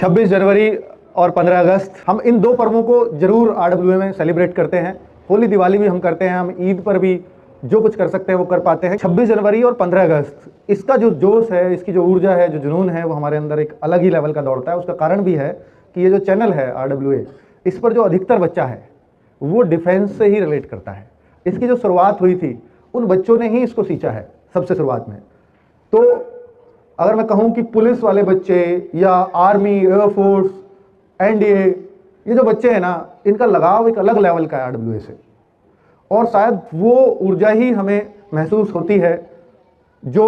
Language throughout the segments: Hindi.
26 जनवरी और 15 अगस्त हम इन दो पर्वों को जरूर RWA में सेलिब्रेट करते हैं। होली दिवाली भी हम करते हैं, हम ईद पर भी जो कुछ कर सकते हैं वो कर पाते हैं। 26 जनवरी और 15 अगस्त इसका जो जोश है, इसकी जो ऊर्जा है, जो जुनून है, वो हमारे अंदर एक अलग ही लेवल का दौड़ता है। उसका कारण भी है कि ये जो चैनल है RWA, इस पर जो अधिकतर बच्चा है वो डिफेंस से ही रिलेट करता है। इसकी जो शुरुआत हुई थी उन बच्चों ने ही इसको सींचा है सबसे शुरुआत में। तो अगर मैं कहूं कि पुलिस वाले बच्चे या आर्मी, एयरफोर्स, NDA, ये जो बच्चे हैं ना, इनका लगाव एक अलग लेवल का है RWA से, और शायद वो ऊर्जा ही हमें महसूस होती है जो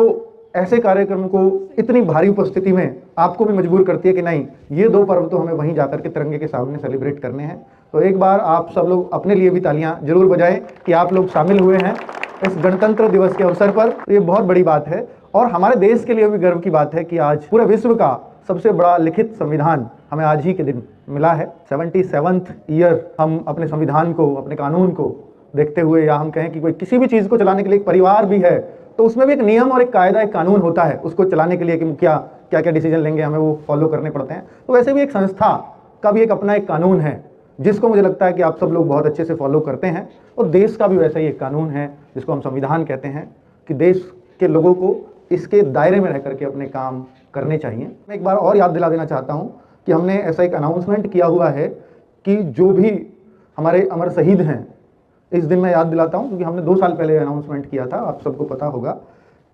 ऐसे कार्यक्रम को इतनी भारी उपस्थिति में आपको भी मजबूर करती है कि नहीं, ये दो पर्व तो हमें वहीं जाकर के तिरंगे के सामने सेलिब्रेट करने हैं। तो एक बार आप सब लोग अपने लिए भी तालियां जरूर बजाएं कि आप लोग शामिल हुए हैं इस गणतंत्र दिवस के अवसर पर। ये बहुत बड़ी बात है और हमारे देश के लिए भी गर्व की बात है कि आज पूरे विश्व का सबसे बड़ा लिखित संविधान हमें आज ही के दिन मिला है। 77th ईयर हम अपने संविधान को, अपने कानून को देखते हुए, या हम कहें कि कोई किसी भी चीज़ को चलाने के लिए एक परिवार भी है तो उसमें भी एक नियम और एक कायदा, एक कानून होता है उसको चलाने के लिए कि मुखिया क्या क्या डिसीजन लेंगे, हमें वो फॉलो करने पड़ते हैं। तो वैसे भी एक संस्था का भी एक अपना एक कानून है जिसको मुझे लगता है कि आप सब लोग बहुत अच्छे से फॉलो करते हैं। और देश का भी वैसा ही एक कानून है जिसको हम संविधान कहते हैं कि देश के लोगों को इसके दायरे में रह करके अपने काम करने चाहिए। मैं एक बार और याद दिला देना चाहता हूँ कि हमने ऐसा एक अनाउंसमेंट किया हुआ है कि जो भी हमारे अमर शहीद हैं, इस दिन मैं याद दिलाता हूँ क्योंकि हमने 2 साल पहले अनाउंसमेंट किया था, आप सबको पता होगा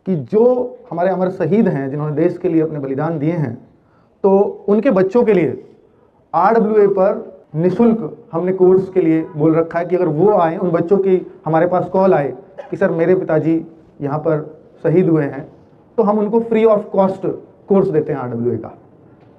कि जो हमारे अमर शहीद हैं जिन्होंने देश के लिए अपने बलिदान दिए हैं, तो उनके बच्चों के लिए RWA पर निःशुल्क हमने कोर्स के लिए बोल रखा है कि अगर वो आए, उन बच्चों की हमारे पास कॉल आए कि सर मेरे पिताजी यहाँ पर शहीद हुए हैं, तो हम उनको फ्री ऑफ कॉस्ट कोर्स देते हैं RWA का।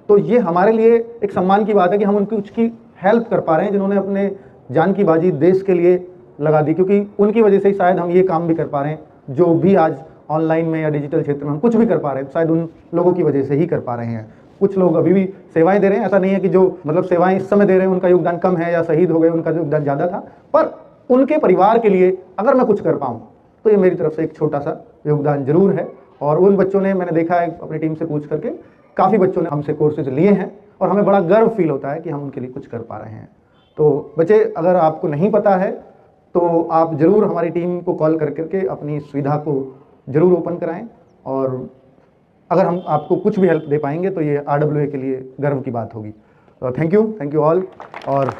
तो ये हमारे लिए एक सम्मान की बात है कि हम उनकी कुछ की हेल्प कर पा रहे हैं जिन्होंने अपने जान की बाजी देश के लिए लगा दी, क्योंकि उनकी वजह से ही शायद हम ये काम भी कर पा रहे हैं जो भी आज ऑनलाइन में या डिजिटल क्षेत्र में हम कुछ भी कर पा रहे हैं, शायद उन लोगों की वजह से ही कर पा रहे हैं। कुछ लोग अभी भी सेवाएं दे रहे हैं, ऐसा नहीं है कि जो मतलब सेवाएं इस समय दे रहे हैं उनका योगदान कम है या शहीद हो गए उनका योगदान ज़्यादा था, पर उनके परिवार के लिए अगर मैं कुछ कर पाऊँ तो ये मेरी तरफ से एक छोटा सा योगदान जरूर है। और उन बच्चों ने, मैंने देखा है अपनी टीम से पूछ करके, काफ़ी बच्चों ने हमसे कोर्सेज लिए हैं और हमें बड़ा गर्व फील होता है कि हम उनके लिए कुछ कर पा रहे हैं। तो बच्चे, अगर आपको नहीं पता है तो आप ज़रूर हमारी टीम को कॉल कर करके अपनी सुविधा को ज़रूर ओपन कराएं, और अगर हम आपको कुछ भी हेल्प दे पाएंगे तो ये RWA के लिए गर्व की बात होगी। Thank you all. और